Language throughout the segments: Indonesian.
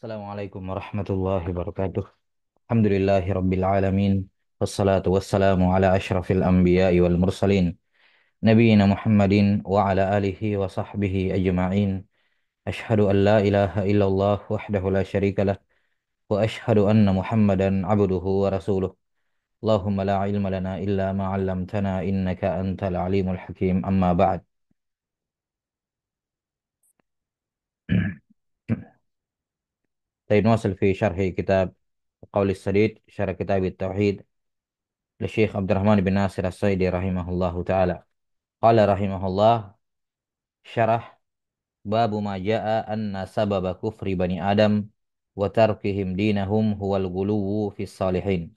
Assalamualaikum warahmatullahi wabarakatuh. Alhamdulillahi rabbil alamin. Wassalatu wassalamu ala ashrafil anbiya'i wal mursalin. Nabiyyina Muhammadin wa ala alihi wa sahbihi ajma'in. Ashhadu an la ilaha illallah wahdahu la syarika lah. Wa ashhadu anna Muhammadan abduhu wa rasuluh. Allahumma la ilma lana illa ma 'allamtana innaka antal alimul hakim. Amma ba'd. طيب نواصل في شرح كتاب قول السديد شرح كتاب التوحيد للشيخ عبد الرحمن بن ناصر السعدي رحمه الله تعالى. قال رحمه الله شرح باب ما جاء أن سبب كفر بني آدم وتركهم دينهم هو الغلو في الصالحين.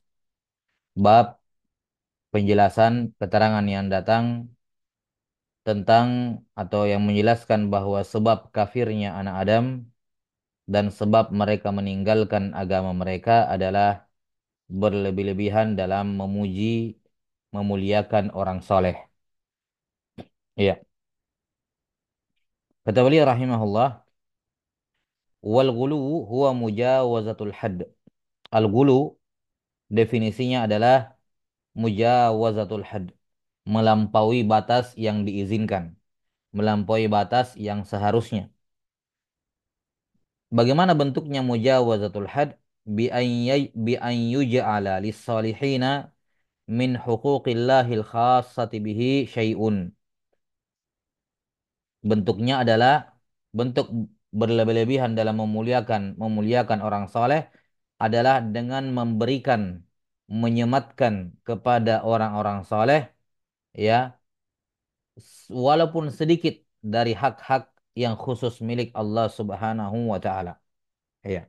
Bab penjelasan keterangan yang datang tentang atau yang menjelaskan bahwa sebab kafirnya anak Adam dan sebab mereka meninggalkan agama mereka adalah berlebih-lebihan dalam memuji, memuliakan orang soleh. Iya. Kata beliau rahimahullah, wal ghulu huwa mujawazatul hadd. Al ghulu definisinya adalah mujawazatul hadd, melampaui batas yang diizinkan, melampaui batas yang seharusnya. Bagaimana bentuknya mujawazatul hadd? Bi an yuj'ala lis-salihina min huquqillahil khassati bihi syai'un. Bentuknya adalah bentuk berlebih-lebihan dalam memuliakan orang soleh adalah dengan memberikan, menyematkan kepada orang-orang soleh, ya, walaupun sedikit dari hak-hak yang khusus milik Allah Subhanahu wa taala. Ya.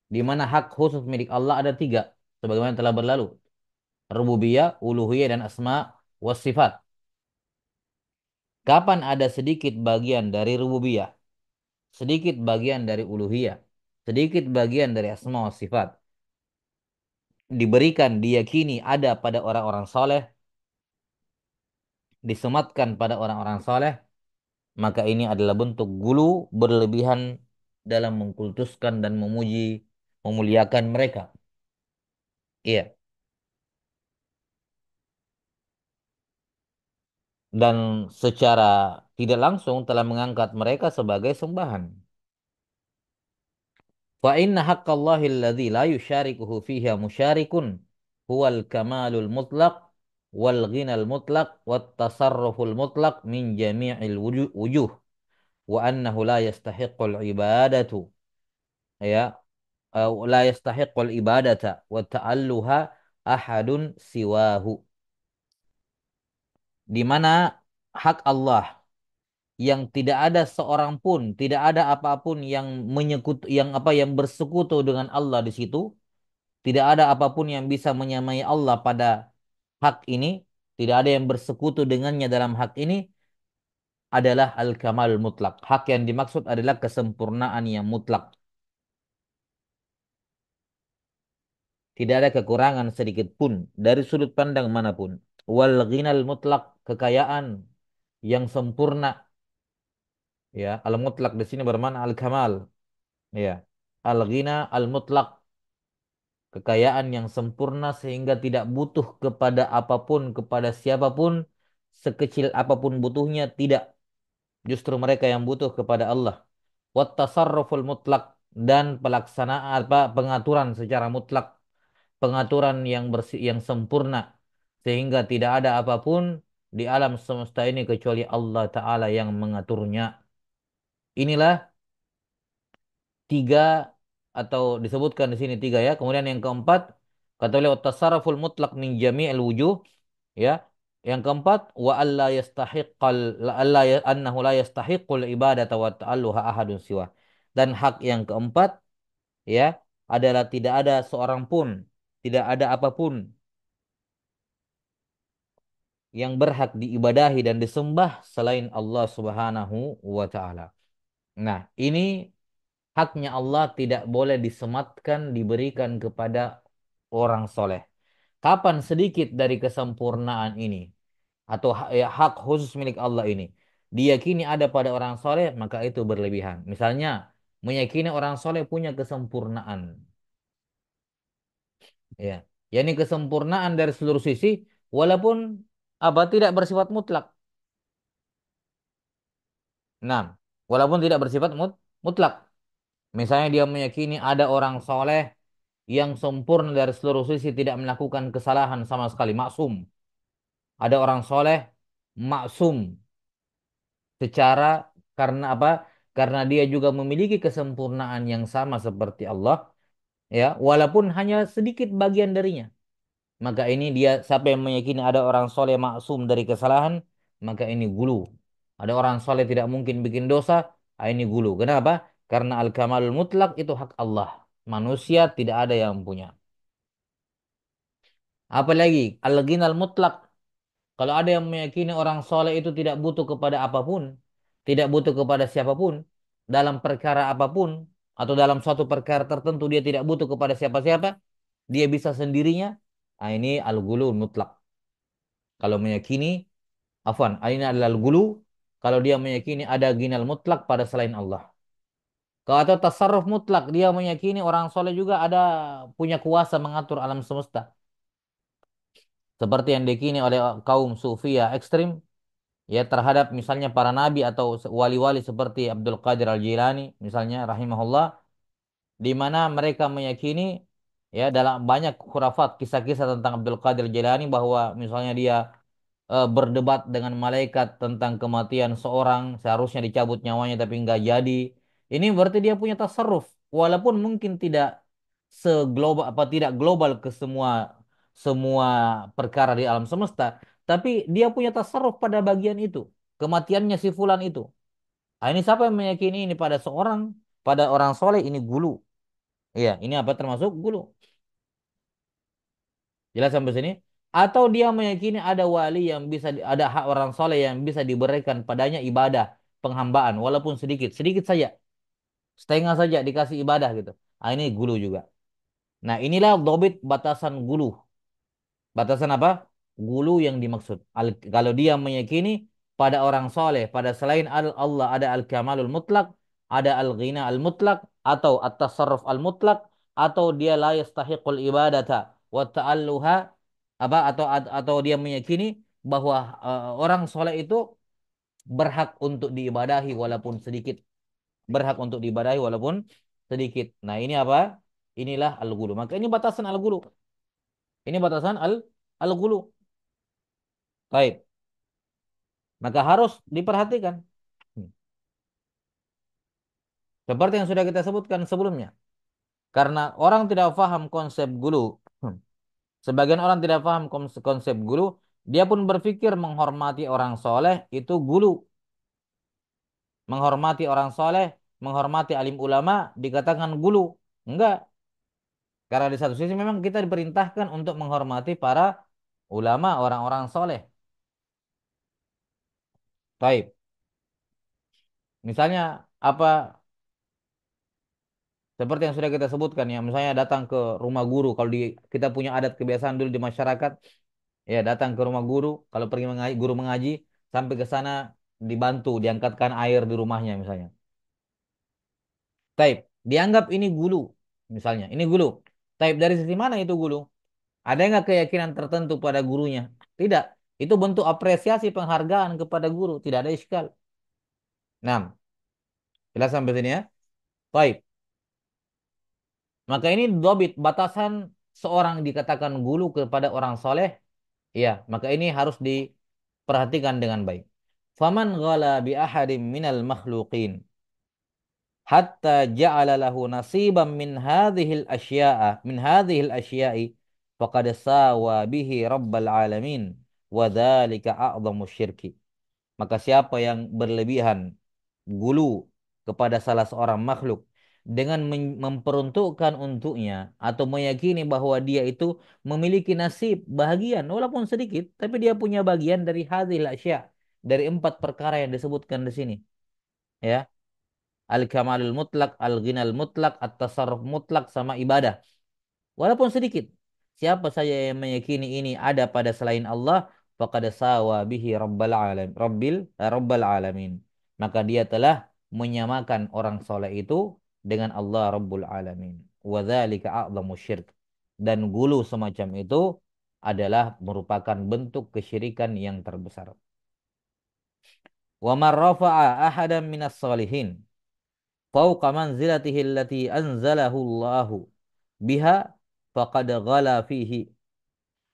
Di mana hak khusus milik Allah ada tiga sebagaimana telah berlalu. Rububiyah, uluhiyah dan asma was sifat. Kapan ada sedikit bagian dari rububiyah, sedikit bagian dari uluhiyah, sedikit bagian dari asma wa sifat diberikan, diyakini ada pada orang-orang soleh, disematkan pada orang-orang soleh, maka ini adalah bentuk gulu berlebihan dalam mengkultuskan dan memuji, memuliakan mereka. Iya. Dan secara tidak langsung telah mengangkat mereka sebagai sembahan. Fa inna haqqallahi alladzi la yusyarikuhu fiha musyarikun huwal kamalul mutlaq wal ghinal mutlaq wat tasarruful mutlaq min jami'il wujuh wa annahu la yastahiqqul ibadatu, ya, la yastahiqqul ibadata wa ta'alluha ahadun siwahu. Di mana hak Allah yang tidak ada seorang pun, tidak ada apapun yang yang bersekutu dengan Allah di situ. Tidak ada apapun yang bisa menyamai Allah pada hak ini. Tidak ada yang bersekutu dengannya dalam hak ini adalah al-kamal mutlak. Hak yang dimaksud adalah kesempurnaan yang mutlak. Tidak ada kekurangan sedikit pun dari sudut pandang manapun. Wal ghinal mutlak, kekayaan yang sempurna. Ya, al-mutlak di sini bermakna al-kamal. Ya, al-ghina al-mutlak, kekayaan yang sempurna sehingga tidak butuh kepada apapun, kepada siapapun, sekecil apapun butuhnya, tidak. Justru mereka yang butuh kepada Allah. Wat tasarruful mutlak, dan pelaksanaan pengaturan secara mutlak, pengaturan yang bersih, yang sempurna sehingga tidak ada apapun di alam semesta ini kecuali Allah Ta'ala yang mengaturnya. Inilah tiga, atau disebutkan di sini tiga, ya. Kemudian yang keempat, kata beliau tasarruful mutlaq min jami'il wujuh, ya. Yang keempat, wa alla yastahiqqal la alla annahu la yastahiqqul ibadata wa ta'alluha ahadun siwa. Dan hak yang keempat, ya, adalah tidak ada seorang pun, tidak ada apapun yang berhak diibadahi dan disembah selain Allah Subhanahu wa taala. Nah, ini haknya Allah tidak boleh disematkan, diberikan kepada orang soleh. Kapan sedikit dari kesempurnaan ini atau ya, hak khusus milik Allah ini diyakini ada pada orang soleh, maka itu berlebihan. Misalnya meyakini orang soleh punya kesempurnaan. Ya, yakni kesempurnaan dari seluruh sisi, walaupun apa tidak bersifat mutlak. Nah, walaupun tidak bersifat mutlak. Misalnya dia meyakini ada orang soleh yang sempurna dari seluruh sisi, tidak melakukan kesalahan sama sekali, maksum. Ada orang soleh maksum secara, karena apa? Karena dia juga memiliki kesempurnaan yang sama seperti Allah, ya, walaupun hanya sedikit bagian darinya. Maka ini dia, siapa yang meyakini ada orang soleh maksum dari kesalahan, maka ini gulu. Ada orang soleh tidak mungkin bikin dosa, ini gulu. Kenapa? Karena al-kamalul mutlak itu hak Allah. Manusia tidak ada yang punya. Apalagi al-ghinal mutlak. Kalau ada yang meyakini orang soleh itu tidak butuh kepada apapun, tidak butuh kepada siapapun, dalam perkara apapun, atau dalam suatu perkara tertentu dia tidak butuh kepada siapa-siapa, dia bisa sendirinya. Nah, ini al-ghulu mutlak. Kalau meyakini, afwan, ini adalah al-ghulu kalau dia meyakini ada ginal mutlak pada selain Allah. Kalau atau tasarruf mutlak, dia meyakini orang soleh juga ada punya kuasa mengatur alam semesta. Seperti yang diyakini oleh kaum sufia ekstrim, ya, terhadap misalnya para nabi atau wali-wali seperti Abdul Qadir Al-Jilani misalnya rahimahullah, di mana mereka meyakini, ya, dalam banyak khurafat kisah-kisah tentang Abdul Qadir Al-Jilani bahwa misalnya dia berdebat dengan malaikat tentang kematian seorang, seharusnya dicabut nyawanya tapi nggak jadi. Ini berarti dia punya tasarruf, walaupun mungkin tidak seglobal, apa tidak global ke semua semua perkara di alam semesta, tapi dia punya tasarruf pada bagian itu, kematiannya si fulan itu. Ah, ini siapa yang meyakini ini pada seorang, pada orang soleh, ini gulu. Iya, ini apa termasuk gulu? Jelas sampai sini? Atau dia meyakini ada wali yang bisa, ada hak orang soleh yang bisa diberikan padanya ibadah, penghambaan, walaupun sedikit, sedikit saja, setengah saja dikasih ibadah gitu. Ah, ini gulu juga. Nah, inilah dobit batasan gulu. Batasan apa? Gulu yang dimaksud. Kalau dia meyakini pada orang soleh, pada selain Allah ada al-kamalul mutlak, ada al-ghina al-mutlak, atau at-tasarruf al-mutlak, atau dia la yastahiqul ibadata wa ta'alluha, apa, atau dia meyakini bahwa orang soleh itu berhak untuk diibadahi walaupun sedikit. Berhak untuk diibadahi walaupun sedikit. Nah, ini apa? Inilah al-ghulu. Maka ini batasan al-ghulu. Ini batasan al-ghulu. Baik. Maka harus diperhatikan. Hmm. Seperti yang sudah kita sebutkan sebelumnya. Karena orang tidak paham konsep gulu. Hmm. Sebagian orang tidak paham konsep gulu. Dia pun berpikir menghormati orang soleh itu gulu. Menghormati orang soleh, menghormati alim ulama dikatakan gulu. Enggak. Karena di satu sisi memang kita diperintahkan untuk menghormati para ulama, orang-orang soleh. Baik. Misalnya apa, seperti yang sudah kita sebutkan ya, misalnya datang ke rumah guru. Kalau kita punya adat kebiasaan dulu di masyarakat, ya, datang ke rumah guru. Kalau pergi mengaji, guru mengaji, sampai ke sana dibantu, diangkatkan air di rumahnya misalnya. Taib, dianggap ini gulu, misalnya. Ini gulu. Taib, dari sisi mana itu gulu? Ada nggak keyakinan tertentu pada gurunya? Tidak. Itu bentuk apresiasi penghargaan kepada guru. Tidak ada iskal. Nah, jelas sampai sini ya. Taib. Maka ini dobit batasan seorang dikatakan gulu kepada orang soleh. Ya, maka ini harus diperhatikan dengan baik. Faman ghala bi ahadim minal makhluqin hatta ja'ala lahu nasiban min hadhil asya'i faqad sawa bihi rabbal alamin wa dzalika a'dhamu syirki. Maka siapa yang berlebihan gulu kepada salah seorang makhluk dengan memperuntukkan untuknya atau meyakini bahwa dia itu memiliki nasib bahagian walaupun sedikit, tapi dia punya bagian dari hadhil asya, dari empat perkara yang disebutkan di sini, ya, al-kamalul mutlak, al-ghinal mutlak, at-tasarruf mutlak, sama ibadah walaupun sedikit. Siapa saja yang meyakini ini ada pada selain Allah, faqad sawa bihi rabbal alamin. Maka dia telah menyamakan orang soleh itu dengan Allah Rabbul Alamin. Wa dzalika a'dhamu syirk. Dan gulu semacam itu adalah merupakan bentuk kesyirikan yang terbesar. Wa man rafa'a ahadan minas salihin fauqa manzilatihi allati anzalahu Allahu biha faqad ghala fihi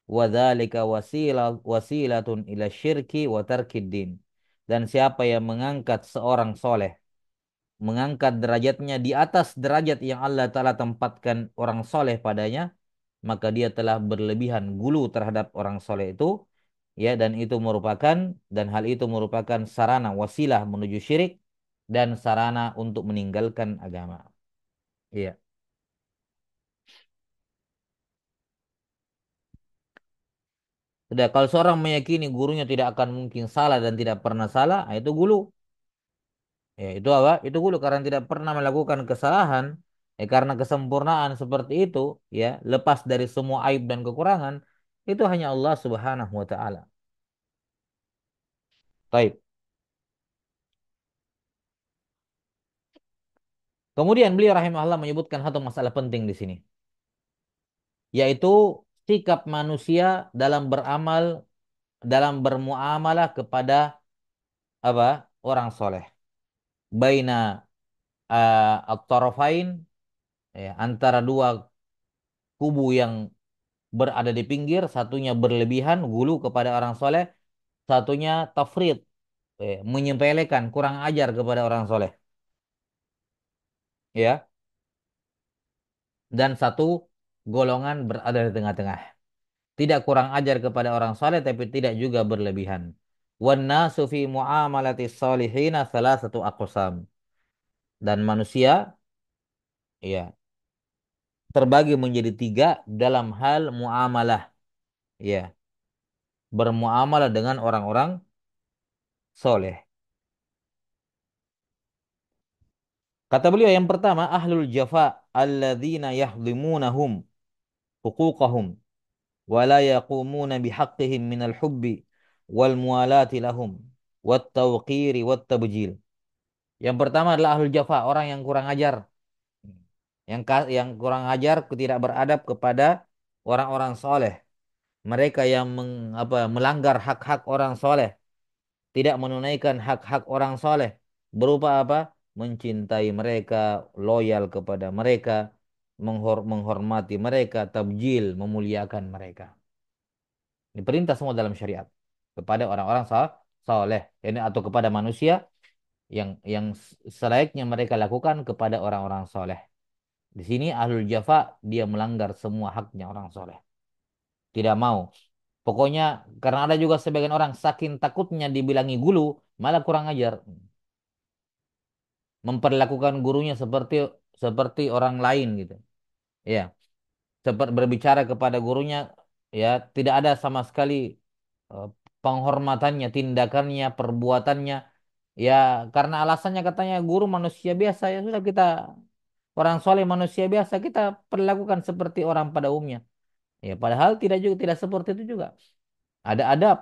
wa dzalika wasilatun ila syirki wa tarkid din. Dan siapa yang mengangkat seorang soleh, mengangkat derajatnya di atas derajat yang Allah Ta'ala tempatkan orang soleh padanya, maka dia telah berlebihan gulu terhadap orang soleh itu, ya, dan itu merupakan, dan hal itu merupakan sarana wasilah menuju syirik dan sarana untuk meninggalkan agama. Iya. Sudah, kalau seorang meyakini gurunya tidak akan mungkin salah dan tidak pernah salah, nah itu gulu. Ya, itu apa? Itu gulu karena tidak pernah melakukan kesalahan. Karena kesempurnaan seperti itu, ya, lepas dari semua aib dan kekurangan, itu hanya Allah Subhanahu wa taala. Baik. Kemudian beliau rahimahullah menyebutkan satu masalah penting di sini, yaitu sikap manusia dalam beramal, dalam bermuamalah kepada apa? Orang soleh. Baina at-tarafain, ya, antara dua kubu yang berada di pinggir, satunya berlebihan gulu kepada orang soleh, satunya tafrid, menyepelekan, kurang ajar kepada orang soleh, ya, dan satu golongan berada di tengah-tengah, tidak kurang ajar kepada orang soleh tapi tidak juga berlebihan. Wan nasu fi muamalati salihina salah satu aqsam. Dan manusia, ya, terbagi menjadi tiga dalam hal muamalah, ya, bermuamalah dengan orang-orang soleh. Kata beliau yang pertama, ahlul jafa alladzina yahdimunahum huquqahum wa la yaqumuna bihaqqihim minal hubbi wal mualati lahum wat tawqiri wat tabjil. Yang pertama adalah ahlul jafa, orang yang kurang ajar. Yang kurang ajar, tidak beradab kepada orang-orang soleh. Mereka yang melanggar hak-hak orang soleh, tidak menunaikan hak-hak orang soleh. Berupa apa? Mencintai mereka, loyal kepada mereka, menghormati mereka, tabjil, memuliakan mereka. Ini perintah semua dalam syariat kepada orang-orang soleh, ini atau kepada manusia yang selayaknya mereka lakukan kepada orang-orang soleh. Di sini ahlul jafa dia melanggar semua haknya orang soleh. Tidak mau. Pokoknya karena ada juga sebagian orang saking takutnya dibilangi gulu, malah kurang ajar. Memperlakukan gurunya seperti seperti orang lain gitu. Ya, seperti berbicara kepada gurunya, ya, tidak ada sama sekali eh, penghormatannya, tindakannya, perbuatannya. Ya, karena alasannya katanya guru manusia biasa, ya sudah kita orang soleh manusia biasa kita perlakukan seperti orang pada umumnya. Ya, padahal tidak juga tidak seperti itu juga. Ada adab,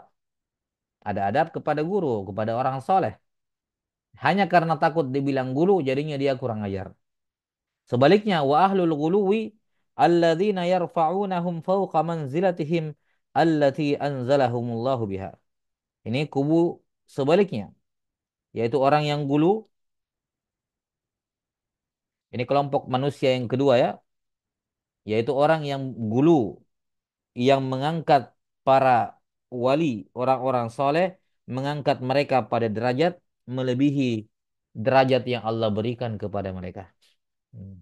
ada adab kepada guru, kepada orang soleh. Hanya karena takut dibilang guru, jadinya dia kurang ajar. Sebaliknya, wa ahlul ghuluwi alladzina yarfa'unahum fawqa manzilatihim allati anzalahumullahu biha. Ini kubu sebaliknya, yaitu orang yang gulu, ini kelompok manusia yang kedua, ya, yaitu orang yang gulu, yang mengangkat para wali, orang-orang soleh, mengangkat mereka pada derajat melebihi derajat yang Allah berikan kepada mereka. Hmm.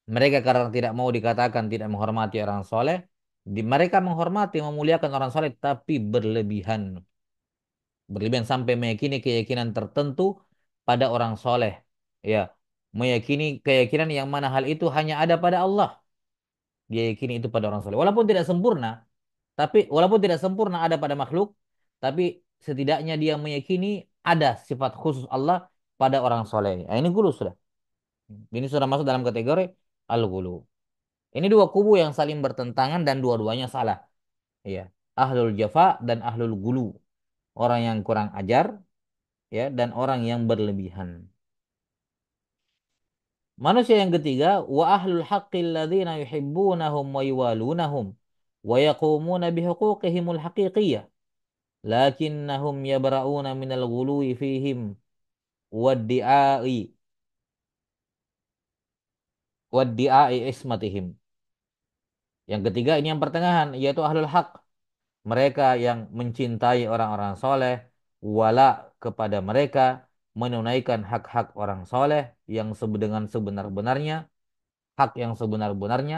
Mereka karena tidak mau dikatakan tidak menghormati orang soleh, mereka menghormati, memuliakan orang soleh, tapi berlebihan. Berlebihan sampai meyakini keyakinan tertentu pada orang soleh. Ya, meyakini keyakinan yang mana hal itu hanya ada pada Allah. Dia yakini itu pada orang soleh. Walaupun tidak sempurna, tapi walaupun tidak sempurna ada pada makhluk, tapi setidaknya dia meyakini ada sifat khusus Allah pada orang soleh. Nah, ini gulu sudah. Ini sudah masuk dalam kategori al-gulu. Ini dua kubu yang saling bertentangan dan dua-duanya salah. Iya. Ahlul jafa dan ahlul gulu. Orang yang kurang ajar, ya, dan orang yang berlebihan. Manusia yang ketiga, wa ahlul haqqil ladzina yuhibbunahum wa yuwalunahum wa yaqumuna bihuquqihimul haqiqiyyah lakinnahum yabra'una minal ghuluwi fihim waddi'ai waddi'ai ismatihim. Yang ketiga ini yang pertengahan yaitu ahlul haq. Mereka yang mencintai orang-orang soleh, wala kepada mereka, menunaikan hak-hak orang soleh yang dengan sebenar-benarnya, hak yang sebenar-benarnya.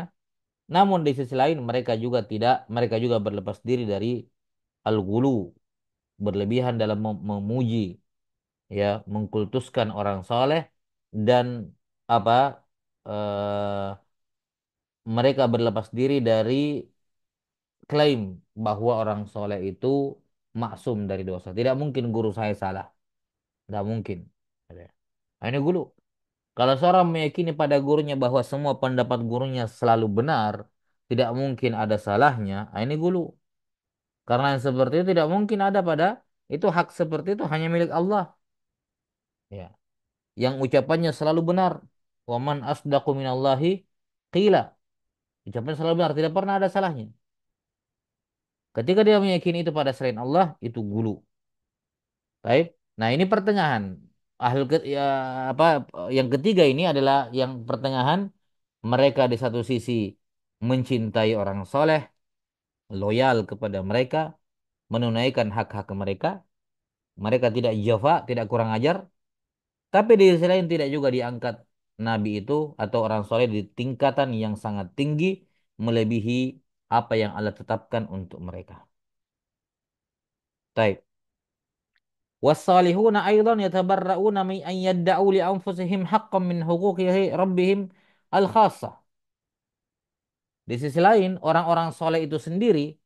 Namun di sisi lain mereka juga berlepas diri dari al-ghulu, berlebihan dalam memuji, ya, mengkultuskan orang soleh dan apa eh, mereka berlepas diri dari klaim bahwa orang soleh itu maksum dari dosa. Tidak mungkin guru saya salah. Tidak mungkin. Nah, ini guru. Kalau seorang meyakini pada gurunya bahwa semua pendapat gurunya selalu benar, tidak mungkin ada salahnya, nah, ini gulu. Karena yang seperti itu tidak mungkin ada pada itu hak seperti itu hanya milik Allah. Ya. Yang ucapannya selalu benar. Waman asdaqu minallahi qila. Ucapannya selalu benar, tidak pernah ada salahnya. Ketika dia meyakini itu pada selain Allah, itu gulu. Baik. Nah, ini pertengahan. Ya, apa yang ketiga ini adalah yang pertengahan. Mereka di satu sisi mencintai orang soleh, loyal kepada mereka, menunaikan hak-hak mereka. Mereka tidak jafa, tidak kurang ajar. Tapi di sisi lain tidak juga diangkat Nabi itu atau orang soleh di tingkatan yang sangat tinggi, melebihi apa yang Allah tetapkan untuk mereka. Baik. Wassalihuna aidan yatabarra'una min an yadda'u li anfusihim haqqan min huquqi rabbihim al-khassah. Di sisi lain, orang-orang soleh itu sendiri,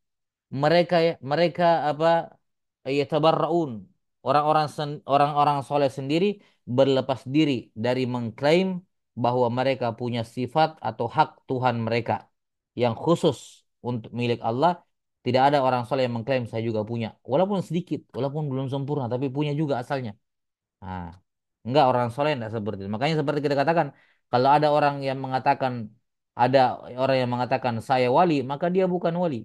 mereka apa, yatabarraun, orang-orang soleh sendiri berlepas diri dari mengklaim bahwa mereka punya sifat atau hak Tuhan mereka yang khusus untuk milik Allah. Tidak ada orang soleh yang mengklaim saya juga punya, walaupun sedikit, walaupun belum sempurna, tapi punya juga asalnya. Nah, enggak, orang soleh enggak seperti itu. Makanya seperti kita katakan, kalau ada orang yang mengatakan, ada orang yang mengatakan saya wali, maka dia bukan wali.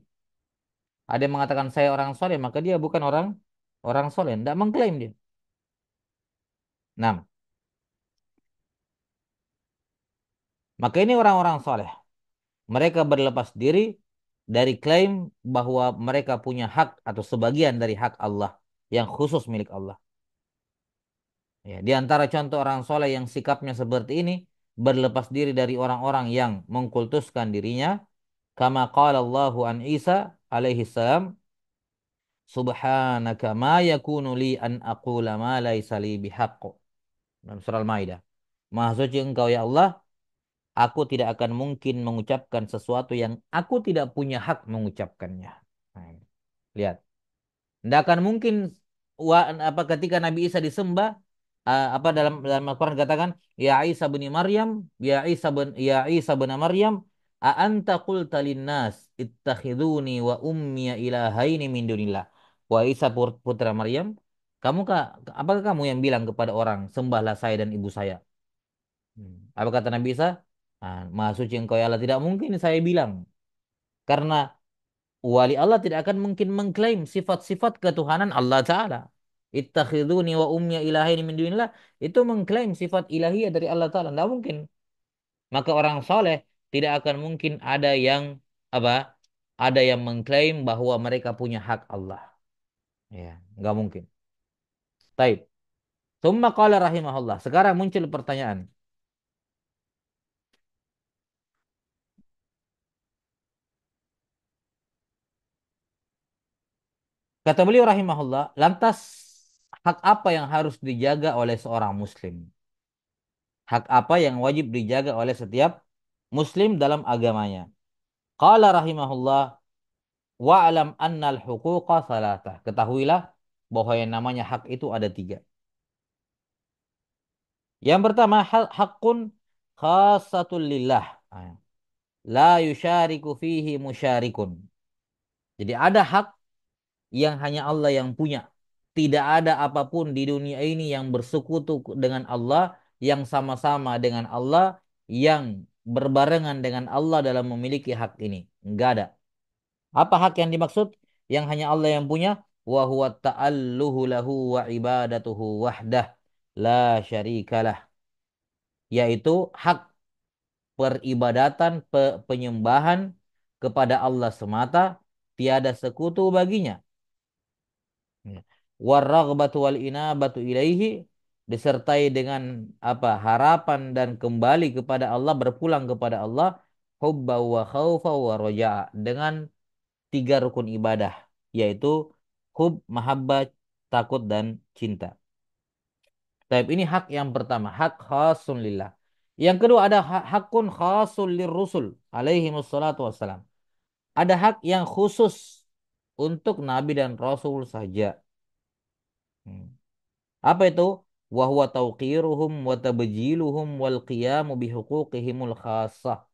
Ada yang mengatakan saya orang soleh, maka dia bukan orang orang soleh. Tidak mengklaim dia. Nah, maka ini orang-orang soleh. Mereka berlepas diri dari klaim bahwa mereka punya hak atau sebagian dari hak Allah yang khusus milik Allah. Ya, di antara contoh orang soleh yang sikapnya seperti ini, berlepas diri dari orang-orang yang mengkultuskan dirinya, kama qala Allahu an Isa alaihi salam, subhanaka ma yakunu li an aqula ma laisa li bihaqq. Dalam surah Al-Maidah. Maha suci engkau ya Allah, aku tidak akan mungkin mengucapkan sesuatu yang aku tidak punya hak mengucapkannya. Nah, lihat. Tidak akan mungkin apa ketika Nabi Isa disembah, apa dalam Al-Qur'an katakan ya Isa bin Maryam, ya Isa bin Maryam, a anta qulta linnas ittakhiduni wa ummi ilahaini min dunillah. Wa Isa putra Maryam, apakah kamu yang bilang kepada orang sembahlah saya dan ibu saya? Apa kata Nabi Isa? Ah, Maha suci engkau ya Allah, tidak mungkin saya bilang. Karena wali Allah tidak akan mungkin mengklaim sifat-sifat ketuhanan Allah Ta'ala. Ittakhiduni wa ummi ilahaini min dunillah. Itu mengklaim sifat ilahiyah dari Allah Ta'ala. Tidak mungkin. Maka orang soleh tidak akan mungkin ada yang apa? Ada yang mengklaim bahwa mereka punya hak Allah. Ya, nggak mungkin. Taib. Tsumma qala rahimahullah. Sekarang muncul pertanyaan. Kata beliau rahimahullah, lantas hak apa yang harus dijaga oleh seorang muslim? Hak apa yang wajib dijaga oleh setiap muslim dalam agamanya? Qala rahimahullah, wa'lam annal huquqa salatah. Ketahuilah bahwa yang namanya hak itu ada tiga. Yang pertama, hakun khasatul lillah. La yusyariku fihi musyarikun. Jadi ada hak yang hanya Allah yang punya. Tidak ada apapun di dunia ini yang bersekutu dengan Allah, yang sama-sama dengan Allah, yang berbarengan dengan Allah dalam memiliki hak ini. Enggak ada. Apa hak yang dimaksud? Yang hanya Allah yang punya. Wa huwa ta'alluhu lahu wa ibadatuhu wahdah la syarikalah. Yaitu hak peribadatan, penyembahan kepada Allah semata, tiada sekutu baginya. Ya. Warraghbatu wal inabatu ilaihi, disertai dengan apa, harapan dan kembali kepada Allah, berpulang kepada Allah, hubba wa khaufa wa roja'a, dengan tiga rukun ibadah, yaitu hub, mahabbah, takut dan cinta. Tapi ini hak yang pertama, hak khasun lillah. Yang kedua ada hakun khasul lirrusul alaihi wassalatu wassalam. Ada hak yang khusus untuk nabi dan rasul saja. Hmm. Apa itu? Wa huwa tauqiruhum wa tabjiluhum wal qiyamu bihuquqihimul khassah.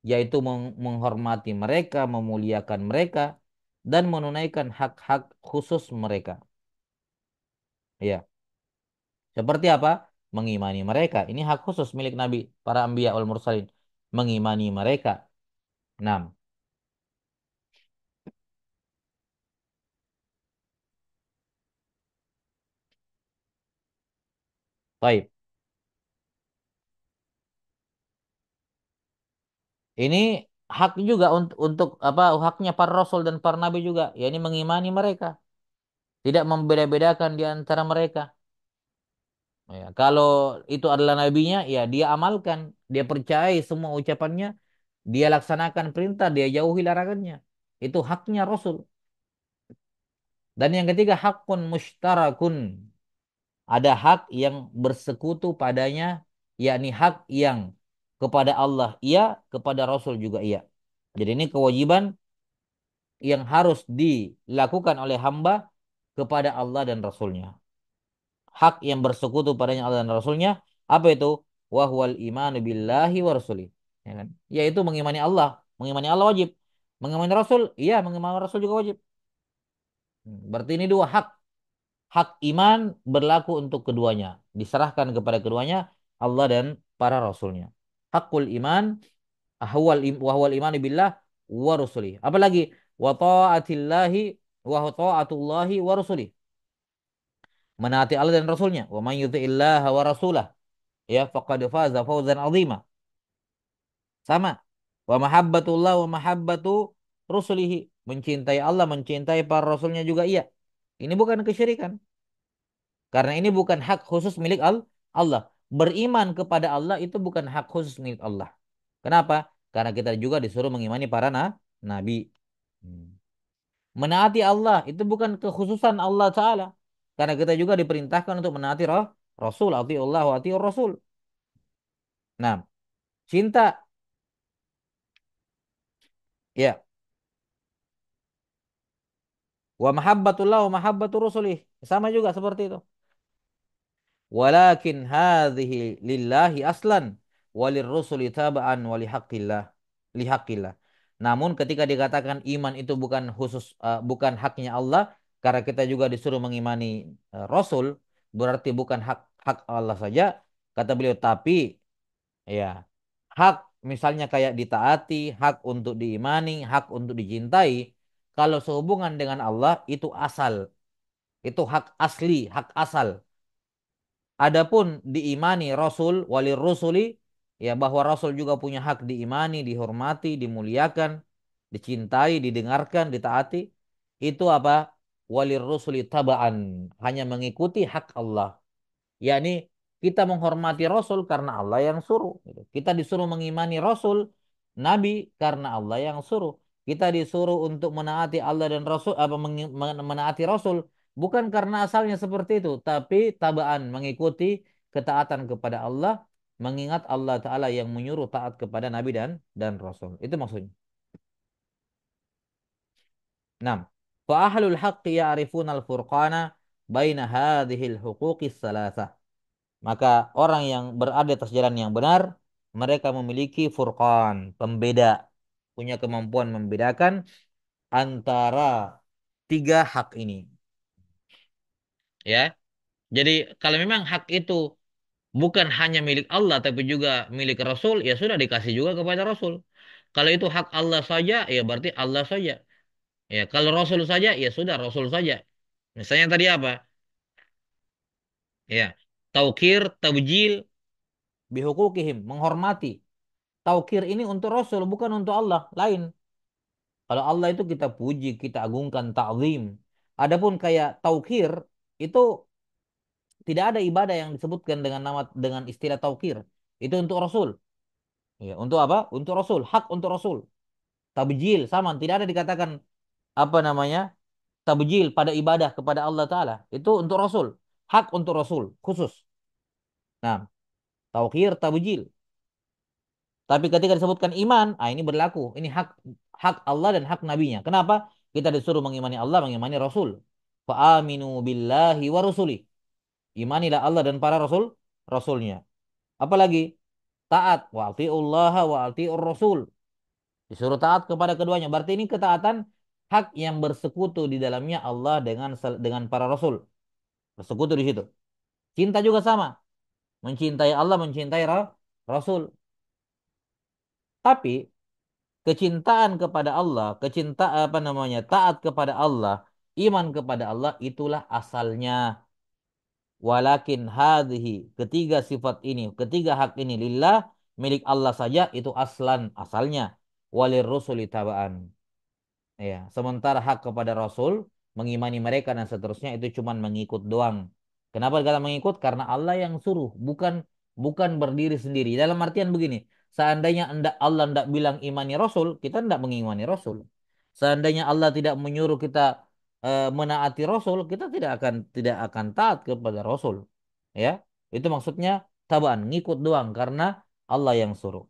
Yaitu menghormati mereka, memuliakan mereka, dan menunaikan hak-hak khusus mereka. Ya. Seperti apa? Mengimani mereka. Ini hak khusus milik Nabi, para anbiya wal mursalin. Mengimani mereka. 6. Baik. Ini hak juga untuk apa, haknya para rasul dan para nabi juga. Ya, ini mengimani mereka. Tidak membeda-bedakan di antara mereka. Ya, kalau itu adalah nabinya, ya dia amalkan. Dia percayai semua ucapannya. Dia laksanakan perintah. Dia jauhi larangannya. Itu haknya rasul. Dan yang ketiga, hakun mushtarakun. Ada hak yang bersekutu padanya, yakni hak yang kepada Allah iya, kepada Rasul juga iya. Jadi ini kewajiban yang harus dilakukan oleh hamba kepada Allah dan Rasulnya. Hak yang bersekutu padanya Allah dan Rasulnya, apa itu? Wahwal imanu billahi wa rasulih. Ya kan? Yaitu mengimani Allah. Mengimani Allah wajib. Mengimani Rasul, iya, mengimani Rasul juga wajib. Berarti ini dua hak. Hak iman berlaku untuk keduanya. Diserahkan kepada keduanya, Allah dan para rasulnya. Hakul iman, wahwal iman billah wa rasulih. Apalagi wa ta'atillahi wa ta'atullahi wa rasulih. Menaati Allah dan rasulnya. Wa man yuti'illah wa rasulah. Ya faqad faza fawzan azima. Sama. Wa mahabbatullah wa mahabbatu rusulihi. Mencintai Allah, mencintai para rasulnya juga iya. Ini bukan kesyirikan. Karena ini bukan hak khusus milik Allah. Beriman kepada Allah itu bukan hak khusus milik Allah. Kenapa? Karena kita juga disuruh mengimani para nabi. Hmm. Menaati Allah itu bukan kekhususan Allah Ta'ala. Karena kita juga diperintahkan untuk menaati Rasul. Allah wa atiur Rasul. Nah, cinta. Ya. Wa mahabbatullah wa mahabbatu rusulih. Sama juga seperti itu. Walakin hadhihi lillahi aslan walir rusuli taba'an wali haqqillah lihaqqillah. Namun ketika dikatakan iman itu bukan khusus bukan haknya Allah, karena kita juga disuruh mengimani Rasul, berarti bukan hak hak Allah saja, kata beliau, tapi ya hak misalnya kayak ditaati, hak untuk diimani, hak untuk dicintai, kalau sehubungan dengan Allah itu asal, itu hak asli, hak asal. Adapun diimani Rasul, wali Rusuli, ya bahwa Rasul juga punya hak diimani, dihormati, dimuliakan, dicintai, didengarkan, ditaati. Itu apa? Wali Rusuli tabaan. Hanya mengikuti hak Allah. Yakni kita menghormati Rasul karena Allah yang suruh. Gitu. Kita disuruh mengimani Rasul, Nabi karena Allah yang suruh. Kita disuruh untuk menaati Allah dan Rasul, apa menaati Rasul bukan karena asalnya seperti itu, tapi tabaan mengikuti ketaatan kepada Allah, mengingat Allah Taala yang menyuruh taat kepada Nabi dan Rasul. Itu maksudnya. 6. Fa ahlul haqqi ya'rifuna al-furqana baina hadhihi al-huquqis salasah. Maka orang yang berada atas jalan yang benar, mereka memiliki furqan, pembeda, punya kemampuan membedakan antara tiga hak ini. Ya, jadi kalau memang hak itu bukan hanya milik Allah tapi juga milik Rasul, ya sudah dikasih juga kepada Rasul. Kalau itu hak Allah saja, ya berarti Allah saja. Ya, kalau Rasul saja, ya sudah Rasul saja. Misalnya tadi apa? Ya, taukir, tabjil, bihukukihim, menghormati. Taukir ini untuk Rasul, bukan untuk Allah, lain. Kalau Allah itu kita puji, kita agungkan, ta'zim. Adapun kayak taukir, itu tidak ada ibadah yang disebutkan dengan nama dengan istilah taukir. Itu untuk Rasul. Ya, untuk apa? Untuk Rasul, hak untuk Rasul. Tabjil sama, tidak ada dikatakan apa namanya? Tabjil pada ibadah kepada Allah Taala. Itu untuk Rasul, hak untuk Rasul khusus. Nah, taukir, tabjil. Tapi ketika disebutkan iman, ini berlaku. Ini hak hak Allah dan hak nabinya. Kenapa? Kita disuruh mengimani Allah, mengimani Rasul. Fa'aminu billahi wa rusuli. Imanilah Allah dan para rasulnya. Apalagi taat wa atiullah wa atiur rasul. Disuruh taat kepada keduanya. Berarti ini ketaatan hak yang bersekutu di dalamnya Allah dengan para rasul. Bersekutu di situ. Cinta juga sama. Mencintai Allah, mencintai Rasul. Tapi kecintaan kepada Allah, apa namanya? Taat kepada Allah, iman kepada Allah itulah asalnya. Walakin hadhihi, ketiga sifat ini, ketiga hak ini lillah, milik Allah saja itu aslan, asalnya. Walir rusuli tabaan. Ya, sementara hak kepada Rasul, mengimani mereka dan seterusnya itu cuma mengikut doang. Kenapa kata mengikut? Karena Allah yang suruh, bukan bukan berdiri sendiri. Dalam artian begini, seandainya Allah tidak bilang imani Rasul, kita tidak mengimani Rasul. Seandainya Allah tidak menyuruh kita menaati Rasul, kita tidak akan taat kepada Rasul. Ya, itu maksudnya tabaan, ngikut doang karena Allah yang suruh.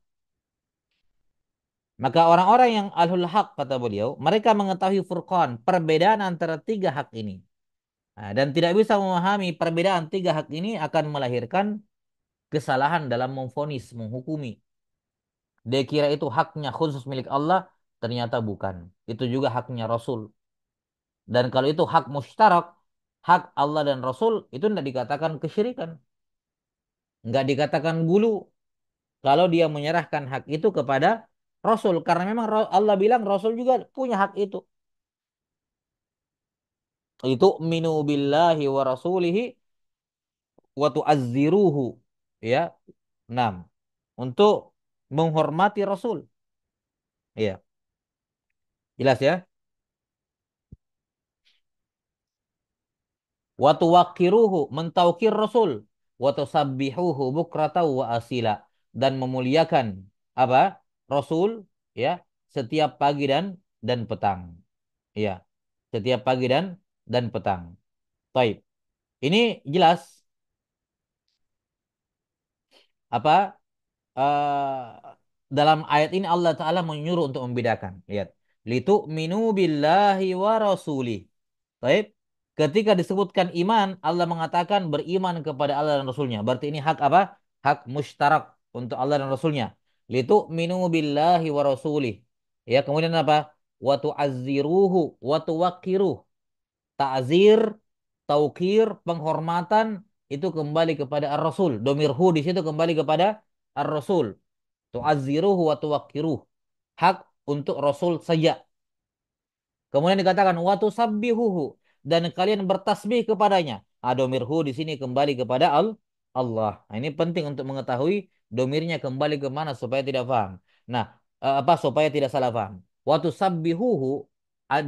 Maka orang-orang yang ahlul haq kata beliau, mereka mengetahui furqan, perbedaan antara tiga hak ini. Nah, dan tidak bisa memahami perbedaan tiga hak ini akan melahirkan kesalahan dalam memvonis, menghukumi. Dia kira itu haknya khusus milik Allah, ternyata bukan. Itu juga haknya Rasul. Dan kalau itu hak mustarak, hak Allah dan Rasul, itu tidak dikatakan kesyirikan. Nggak dikatakan gulu kalau dia menyerahkan hak itu kepada Rasul. Karena memang Allah bilang Rasul juga punya hak itu. Itu minu billahi wa rasulihi wa tu'azziruhu, ya. 6. Untuk menghormati Rasul. Iya, jelas ya. Wa tuwaqqiruhu, mentaukir Rasul. Wa tusabbihuhu bukrata wa asila, dan memuliakan apa? Rasul, ya, setiap pagi dan petang. Iya, setiap pagi dan petang. Taib. Ini jelas apa dalam ayat ini Allah Ta'ala menyuruh untuk membedakan. Lihat. Litu'minu billahi wa rasulih. Baik. Ketika disebutkan iman, Allah mengatakan beriman kepada Allah dan Rasulnya. Berarti ini hak apa? Hak mustarak untuk Allah dan Rasulnya. Litu'minu billahi wa rasulih. Ya, kemudian apa? Wa tu'azziruhu wa tuwaqqiruh. Ta'zir, taukir, penghormatan itu kembali kepada Ar-Rasul. Domirhu di situ kembali kepada Ar-Rasul. Tu'azziruhu wa tuwaqqiruh. Hak untuk Rasul saja. Kemudian dikatakan wa tusabbihuhu, dan kalian bertasbih kepadanya. Domirhu di sini kembali kepada Allah. Nah, ini penting untuk mengetahui domirnya kembali ke mana supaya tidak paham. Nah, apa supaya tidak salah paham. Wa tusabbihuhu,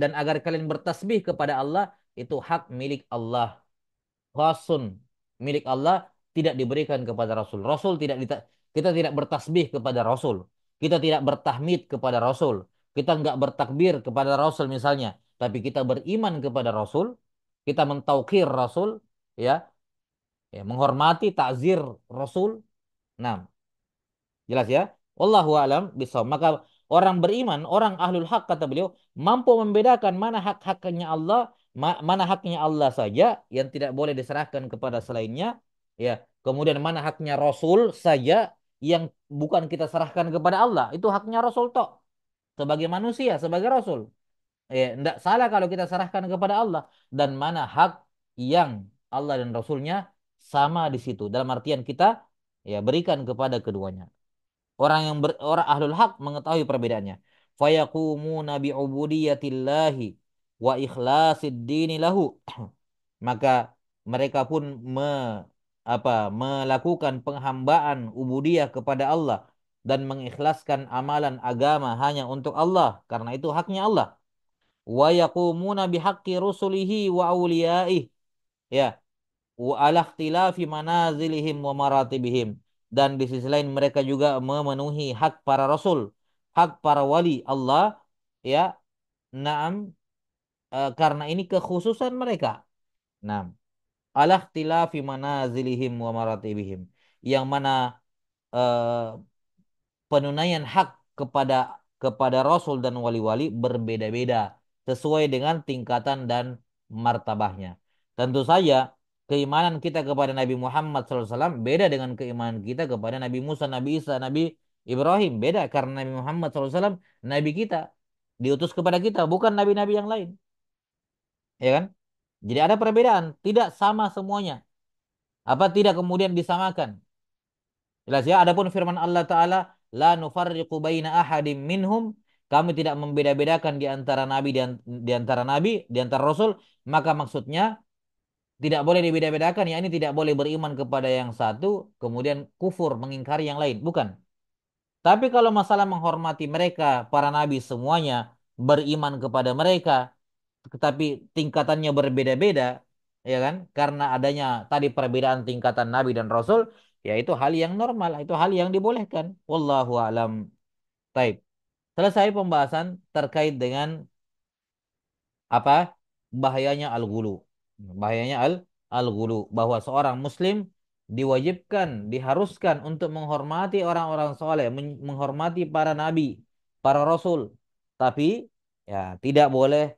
dan agar kalian bertasbih kepada Allah itu hak milik Allah. Khasun, milik Allah, tidak diberikan kepada Rasul. Kita tidak bertasbih kepada Rasul. Kita tidak bertahmid kepada Rasul. Kita nggak bertakbir kepada Rasul misalnya. Tapi kita beriman kepada Rasul. Kita mentaukir Rasul. Ya, ya, menghormati takzir Rasul. Nah, jelas ya. Wallahu alam bisawab. Maka orang beriman, orang ahlul hak kata beliau, mampu membedakan mana hak-haknya Allah, mana haknya Allah saja yang tidak boleh diserahkan kepada selainnya, ya. Kemudian mana haknya Rasul saja yang bukan kita serahkan kepada Allah. Itu haknya Rasul tok sebagai manusia, sebagai Rasul. Ya, tidak salah kalau kita serahkan kepada Allah. Dan mana hak yang Allah dan Rasulnya sama di situ. Dalam artian kita ya berikan kepada keduanya. Orang ahlul haq mengetahui perbedaannya. Fayaqumuna bi'ubudiyatillahi wa ikhlasid dini lahu. Maka mereka pun melakukan penghambaan ubudiyah kepada Allah dan mengikhlaskan amalan agama hanya untuk Allah karena itu haknya Allah. Wa yaqumuna bihaqqi rusulihi wa awliyaih. Ya, wa ala ikhtilafi manazilihim wa maratibihim, dan di sisi lain mereka juga memenuhi hak para rasul, hak para wali Allah, ya, naam, karena ini kekhususan mereka. Naam, ala ikhtilafi manazilihim wa maratibihim, yang mana eh, penunaian hak kepada kepada rasul dan wali-wali berbeda-beda sesuai dengan tingkatan dan martabahnya. Tentu saja keimanan kita kepada Nabi Muhammad SAW beda dengan keimanan kita kepada Nabi Musa, Nabi Isa, Nabi Ibrahim. Beda karena Nabi Muhammad SAW Nabi kita, diutus kepada kita, bukan nabi-nabi yang lain. Ya kan? Jadi ada perbedaan, tidak sama semuanya. Apa tidak kemudian disamakan? Jelas ya, adapun firman Allah Ta'ala, la nufarriqu baina ahadim minhum, kami tidak membeda-bedakan di antara nabi, di antara nabi, di antara rasul, maka maksudnya tidak boleh dibeda-bedakan, ya ini tidak boleh beriman kepada yang satu, kemudian kufur mengingkari yang lain, bukan. Tapi kalau masalah menghormati mereka, para nabi semuanya beriman kepada mereka, tetapi tingkatannya berbeda-beda, ya kan? Karena adanya tadi perbedaan tingkatan nabi dan rasul, ya itu hal yang normal, itu hal yang dibolehkan. Wallahu alam. Taib. Selesai pembahasan terkait dengan apa? Bahayanya al-ghulu. Bahayanya al-ghulu, bahwa seorang muslim diwajibkan, diharuskan untuk menghormati orang-orang soleh, menghormati para nabi, para rasul. Tapi ya tidak boleh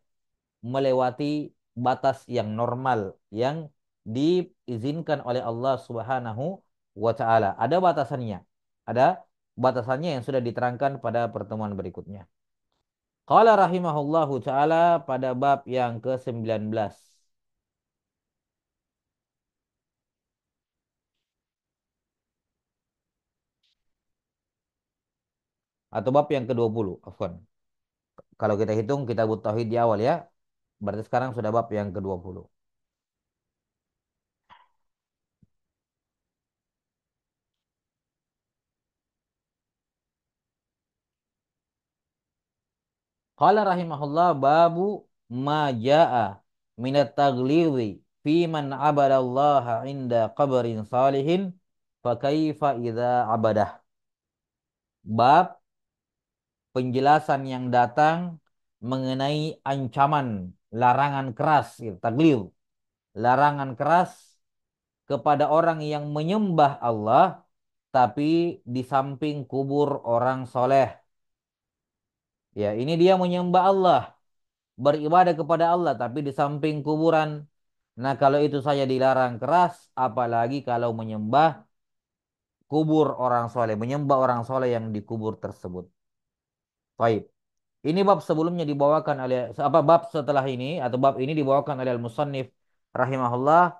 melewati batas yang normal yang diizinkan oleh Allah Subhanahu wa taala. Ada batasannya. Ada batasannya yang sudah diterangkan pada pertemuan berikutnya. Qala rahimahullahu taala pada bab yang ke-19 atau bab yang ke-20, afwan. Kalau kita hitung kita tauhid di awal ya. Berarti sekarang sudah bab yang ke-20. Qala rahimahullah babu ma jaa minat taglidhi fi man abadallaha inda qabrin salihin fa kaifa idza abadah. Bab penjelasan yang datang mengenai ancaman, larangan keras, gitu, taglid, larangan keras kepada orang yang menyembah Allah tapi di samping kubur orang soleh. Ya, ini dia menyembah Allah, beribadah kepada Allah tapi di samping kuburan. Nah, kalau itu saja dilarang keras, apalagi kalau menyembah kubur orang soleh, menyembah orang soleh yang dikubur tersebut. Baik. Ini bab sebelumnya dibawakan oleh bab setelah ini atau bab ini dibawakan oleh al-musannif rahimahullah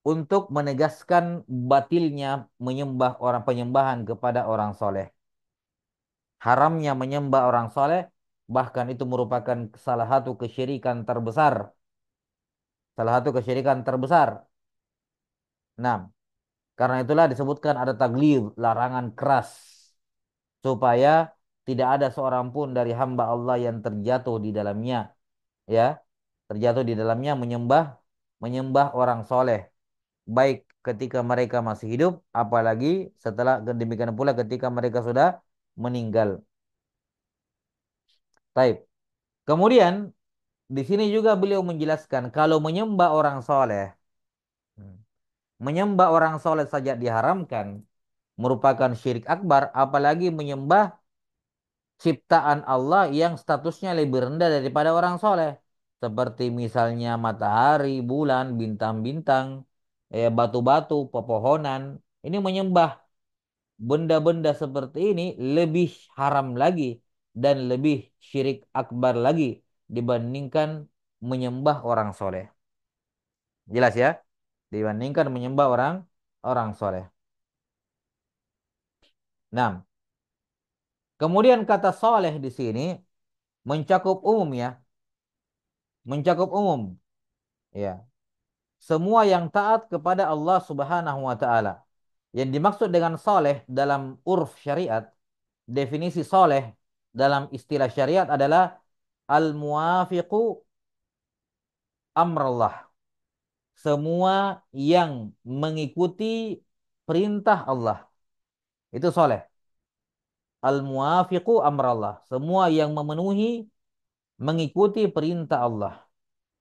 untuk menegaskan batilnya menyembah orang, penyembahan kepada orang soleh. Haramnya menyembah orang soleh, bahkan itu merupakan salah satu kesyirikan terbesar. Salah satu kesyirikan terbesar. Nah, karena itulah disebutkan ada taglid, larangan keras. Supaya tidak ada seorang pun dari hamba Allah yang terjatuh di dalamnya. Ya, terjatuh di dalamnya menyembah menyembah orang soleh. Baik ketika mereka masih hidup, apalagi setelah demikian pula ketika mereka sudah meninggal. Taib. Kemudian di sini juga beliau menjelaskan kalau menyembah orang soleh, hmm, menyembah orang soleh saja diharamkan, merupakan syirik akbar, apalagi menyembah ciptaan Allah yang statusnya lebih rendah daripada orang soleh. Seperti misalnya matahari, bulan, bintang-bintang, batu-batu, pepohonan. Ini menyembah benda-benda seperti ini lebih haram lagi dan lebih syirik akbar lagi dibandingkan menyembah orang soleh. Jelas ya? dibandingkan menyembah orang orang soleh. Nah, kemudian kata soleh di sini mencakup umum ya, mencakup umum ya. Semua yang taat kepada Allah Subhanahu wa taala. Yang dimaksud dengan soleh dalam urf syariat, definisi soleh dalam istilah syariat adalah al-muwafiqu amrullah. Semua yang mengikuti perintah Allah. Itu soleh. Al-muwafiqu amrallah. Semua yang memenuhi mengikuti perintah Allah.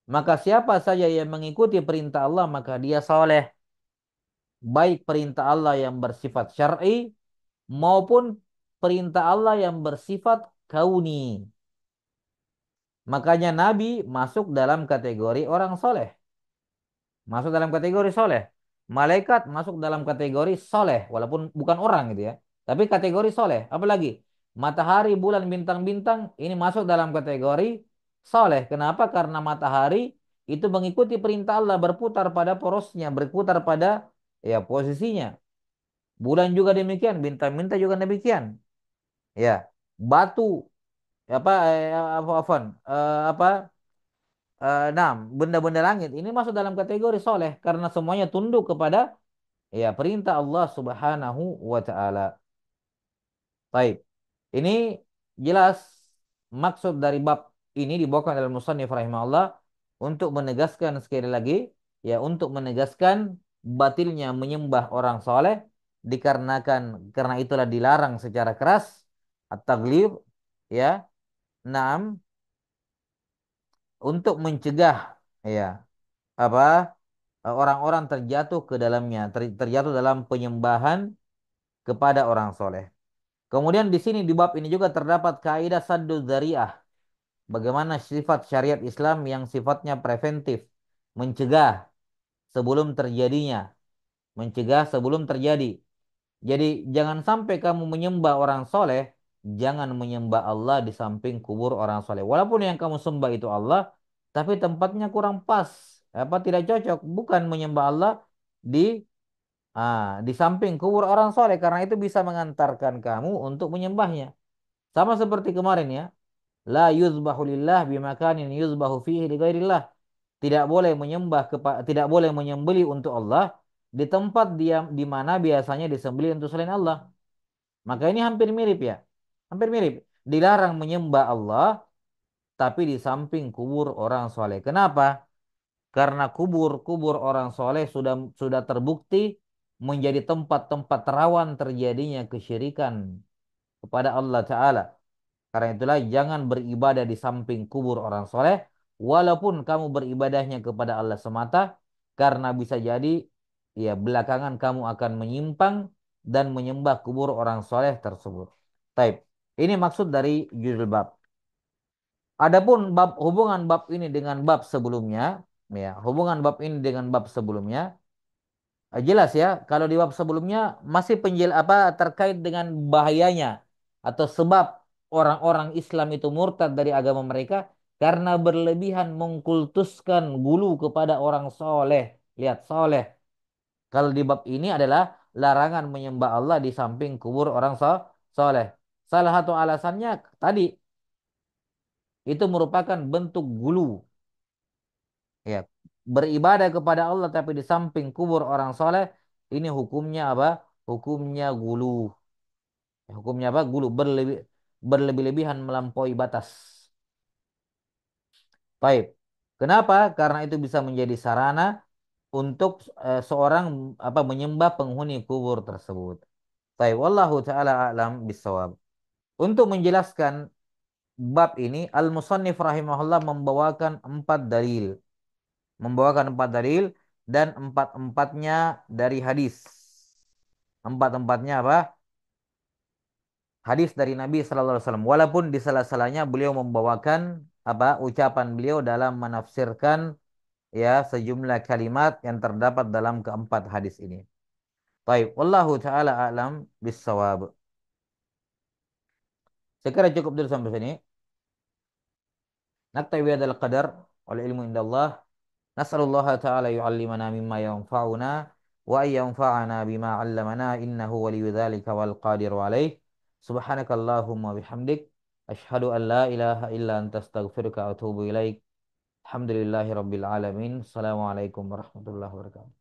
Maka siapa saja yang mengikuti perintah Allah maka dia soleh. Baik perintah Allah yang bersifat syar'i maupun perintah Allah yang bersifat kauni. Makanya Nabi masuk dalam kategori orang soleh. Masuk dalam kategori soleh. Malaikat masuk dalam kategori soleh. Walaupun bukan orang gitu ya. Tapi kategori soleh. Apalagi matahari, bulan, bintang-bintang ini masuk dalam kategori soleh. Kenapa? Karena matahari itu mengikuti perintah Allah berputar pada porosnya, berputar pada ya posisinya. Bulan juga demikian, bintang-bintang juga demikian. Ya, batu apa apa nah, benda-benda langit ini masuk dalam kategori soleh karena semuanya tunduk kepada ya perintah Allah Subhanahu wa taala. Baik. Ini jelas maksud dari bab ini dibawakan oleh musannif rahimahullah untuk menegaskan sekali lagi ya untuk menegaskan batilnya menyembah orang soleh dikarenakan karena itulah dilarang secara keras at-taghlib ya. Naam untuk mencegah ya apa orang-orang terjatuh ke dalamnya, terjatuh dalam penyembahan kepada orang soleh. Kemudian di sini di bab ini juga terdapat kaidah saddu dzariah. Bagaimana sifat syariat Islam yang sifatnya preventif, mencegah sebelum terjadinya, mencegah sebelum terjadi. Jadi jangan sampai kamu menyembah orang soleh, jangan menyembah Allah di samping kubur orang soleh. Walaupun yang kamu sembah itu Allah, tapi tempatnya kurang pas, apa tidak cocok, bukan menyembah Allah di di samping kubur orang soleh karena itu bisa mengantarkan kamu untuk menyembahnya. Sama seperti kemarin ya, la yuzbahu lillah bimakanin yuzbahu fihi li ghairillah. Tidak boleh menyembelih untuk Allah di tempat dia di mana biasanya disembelih untuk selain Allah. Maka ini hampir mirip ya. Hampir mirip. Dilarang menyembah Allah tapi di samping kubur orang soleh. Kenapa? Karena kubur-kubur orang soleh sudah terbukti menjadi tempat-tempat rawan terjadinya kesyirikan kepada Allah Ta'ala. Karena itulah jangan beribadah di samping kubur orang soleh. Walaupun kamu beribadahnya kepada Allah semata. Karena bisa jadi ya belakangan kamu akan menyimpang dan menyembah kubur orang soleh tersebut. Taib. Ini maksud dari judul bab. Adapun hubungan bab ini dengan bab sebelumnya, ya, hubungan bab ini dengan bab sebelumnya jelas ya. Kalau di bab sebelumnya masih terkait dengan bahayanya atau sebab orang-orang Islam itu murtad dari agama mereka karena berlebihan mengkultuskan gulu kepada orang soleh. Lihat soleh. Kalau di bab ini adalah larangan menyembah Allah di samping kubur orang soleh. Salah satu alasannya tadi itu merupakan bentuk gulu. Ya, beribadah kepada Allah tapi di samping kubur orang soleh, ini hukumnya apa? Hukumnya gulu. Hukumnya apa? Gulu berlebih-lebihan melampaui batas. Baik. Kenapa? Karena itu bisa menjadi sarana untuk seorang menyembah penghuni kubur tersebut. Baik, wallahu taala a'lam bissawab. Untuk menjelaskan bab ini, Al-Musannif rahimahullah membawakan empat dalil dan empat-empatnya dari hadis. Empat-empatnya apa? Hadis dari Nabi Sallallahu Alaihi Wasallam. Walaupun di salah-salahnya beliau membawakan ucapan beliau dalam menafsirkan ya sejumlah kalimat yang terdapat dalam keempat hadis ini. Baik, wallahu taala a'lam bissawab. Saya kira cukup dulu sampai sini. Naktawi hadzal qadar wal ilmu indallah. Nas'alullah ta'ala yu'allimana mimma yanfa'una wa ay yanfa'ana bima 'allamana innahu waliyyu dzalika wal qadiru alaih. Subhanakallahumma bihamdik asyhadu an la ilaha illa anta astaghfiruka wa atubu ilaik. Alhamdulillahi rabbil alamin. Assalamualaikum warahmatullahi wabarakatuh.